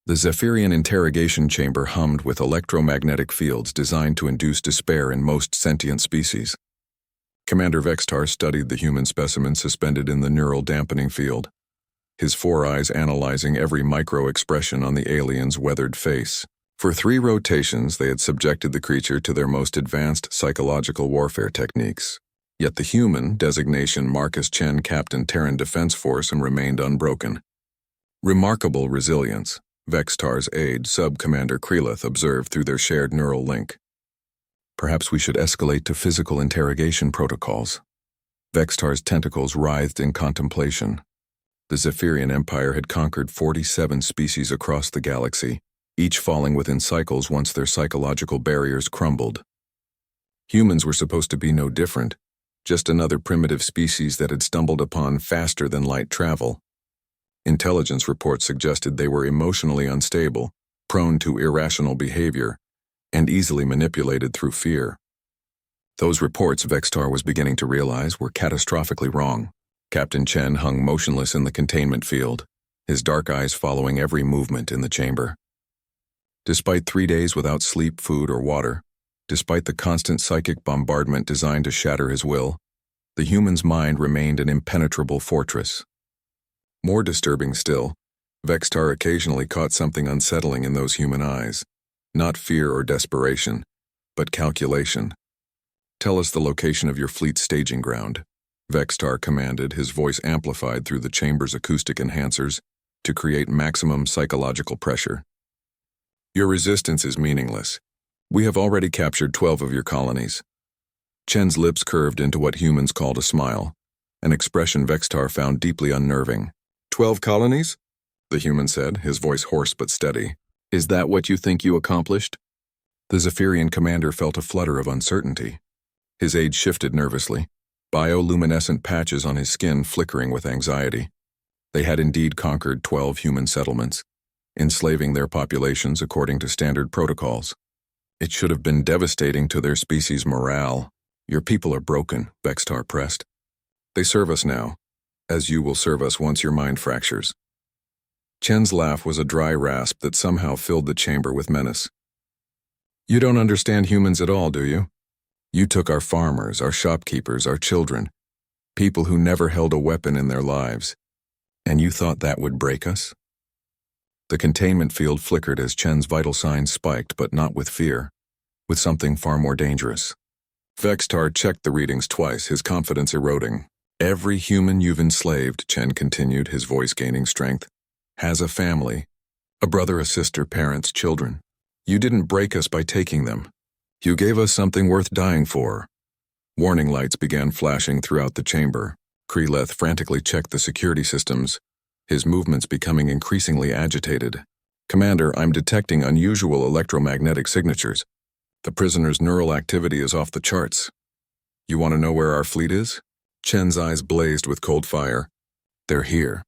The Zephyrian interrogation chamber hummed with electromagnetic fields designed to induce despair in most sentient species. Commander Vextar studied the human specimen suspended in the neural dampening field, his four eyes analyzing every micro-expression on the alien's weathered face. For 3 rotations, they had subjected the creature to their most advanced psychological warfare techniques. Yet the human, designation Marcus Chen, Captain Terran Defense Force, and remained unbroken. Remarkable resilience, Vextar's aide, Sub-Commander Krelith, observed through their shared neural link. Perhaps we should escalate to physical interrogation protocols. Vextar's tentacles writhed in contemplation. The Zephyrian Empire had conquered 47 species across the galaxy, each falling within cycles once their psychological barriers crumbled. Humans were supposed to be no different, just another primitive species that had stumbled upon faster-than-light travel. Intelligence reports suggested they were emotionally unstable, prone to irrational behavior, and easily manipulated through fear. Those reports, Vextar was beginning to realize, were catastrophically wrong. Captain Chen hung motionless in the containment field, his dark eyes following every movement in the chamber. Despite 3 days without sleep, food, or water, despite the constant psychic bombardment designed to shatter his will, the human's mind remained an impenetrable fortress. More disturbing still, Vextar occasionally caught something unsettling in those human eyes. Not fear or desperation, but calculation. "Tell us the location of your fleet's staging ground," Vextar commanded, his voice amplified through the chamber's acoustic enhancers to create maximum psychological pressure. "Your resistance is meaningless. We have already captured 12 of your colonies." Chen's lips curved into what humans called a smile, an expression Vextar found deeply unnerving. 12 colonies? The human said, his voice hoarse but steady. "Is that what you think you accomplished?" The Zephyrian commander felt a flutter of uncertainty. His aide shifted nervously, bioluminescent patches on his skin flickering with anxiety. They had indeed conquered 12 human settlements, enslaving their populations according to standard protocols. It should have been devastating to their species' morale. "Your people are broken," Vextar pressed. "They serve us now, as you will serve us once your mind fractures." Chen's laugh was a dry rasp that somehow filled the chamber with menace. "You don't understand humans at all, do you? You took our farmers, our shopkeepers, our children, people who never held a weapon in their lives, and you thought that would break us?" The containment field flickered as Chen's vital signs spiked, but not with fear, with something far more dangerous. Vextar checked the readings twice, his confidence eroding. "Every human you've enslaved," Chen continued, his voice gaining strength, "has a family, a brother, a sister, parents, children. You didn't break us by taking them. You gave us something worth dying for." Warning lights began flashing throughout the chamber. Krelith frantically checked the security systems, his movements becoming increasingly agitated. "Commander, I'm detecting unusual electromagnetic signatures. The prisoner's neural activity is off the charts." "You want to know where our fleet is?" Chen's eyes blazed with cold fire. "They're here.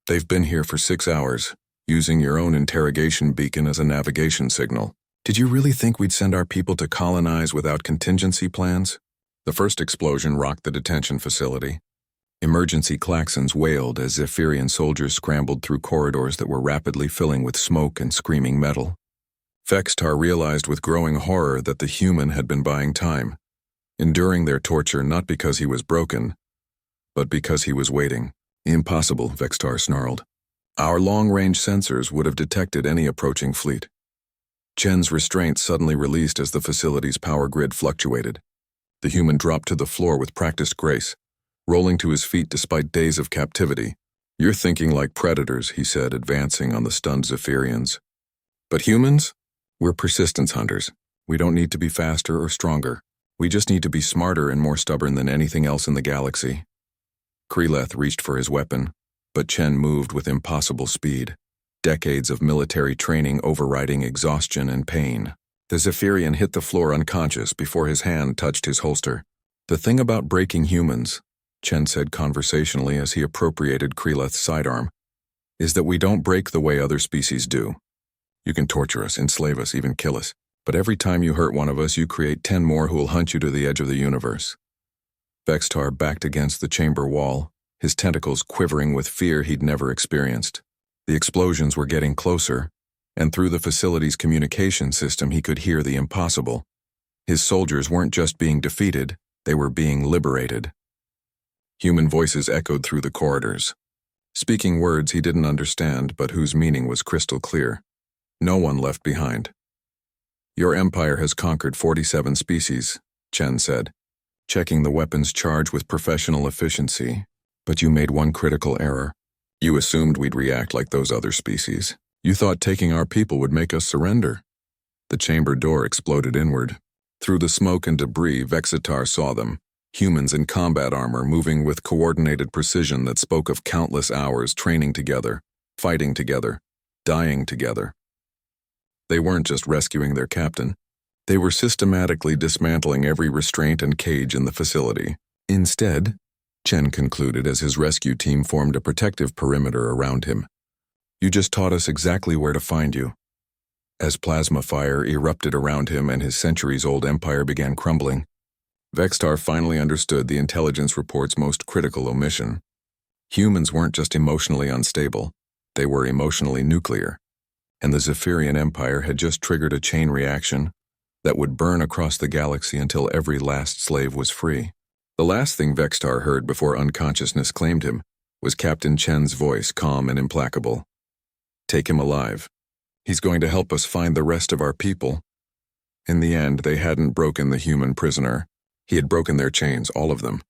They've been here for 6 hours, using your own interrogation beacon as a navigation signal. Did you really think we'd send our people to colonize without contingency plans?" The first explosion rocked the detention facility. Emergency klaxons wailed as Zephyrian soldiers scrambled through corridors that were rapidly filling with smoke and screaming metal. Vextar realized with growing horror that the human had been buying time, enduring their torture not because he was broken, but because he was waiting. "Impossible," Vextar snarled. "Our long-range sensors would have detected any approaching fleet." Chen's restraint suddenly released as the facility's power grid fluctuated. The human dropped to the floor with practiced grace, rolling to his feet despite days of captivity. "You're thinking like predators," he said, advancing on the stunned Zephyrians. "But humans? We're persistence hunters. We don't need to be faster or stronger. We just need to be smarter and more stubborn than anything else in the galaxy." Krelith reached for his weapon, but Chen moved with impossible speed, decades of military training overriding exhaustion and pain. The Zephyrian hit the floor unconscious before his hand touched his holster. "The thing about breaking humans," Chen said conversationally as he appropriated Krelith's sidearm, "is that we don't break the way other species do. You can torture us, enslave us, even kill us, but every time you hurt one of us, you create 10 more who will hunt you to the edge of the universe." Vextar backed against the chamber wall, his tentacles quivering with fear he'd never experienced. The explosions were getting closer, And through the facility's communication system, he could hear the impossible. His soldiers weren't just being defeated, they were being liberated. Human voices echoed through the corridors, speaking words he didn't understand but whose meaning was crystal clear. No one left behind. Your empire has conquered 47 species, Chen said, checking the weapon's charge with professional efficiency. But you made one critical error. You assumed we'd react like those other species. You thought taking our people would make us surrender. The chamber door exploded inward. Through the smoke and debris, Vexitar saw them, humans in combat armor moving with coordinated precision that spoke of countless hours training together, fighting together, dying together. They weren't just rescuing their captain. They were systematically dismantling every restraint and cage in the facility. Instead, Chen concluded as his rescue team formed a protective perimeter around him. You just taught us exactly where to find you. As plasma fire erupted around him and his centuries-old empire began crumbling, Vexitar finally understood the intelligence report's most critical omission. Humans weren't just emotionally unstable, they were emotionally nuclear. And the Zephyrian Empire had just triggered a chain reaction that would burn across the galaxy until every last slave was free. The last thing Vexitar heard before unconsciousness claimed him was Captain Chen's voice, calm and implacable. Take him alive. He's going to help us find the rest of our people. In the end, they hadn't broken the human prisoner. He had broken their chains, all of them.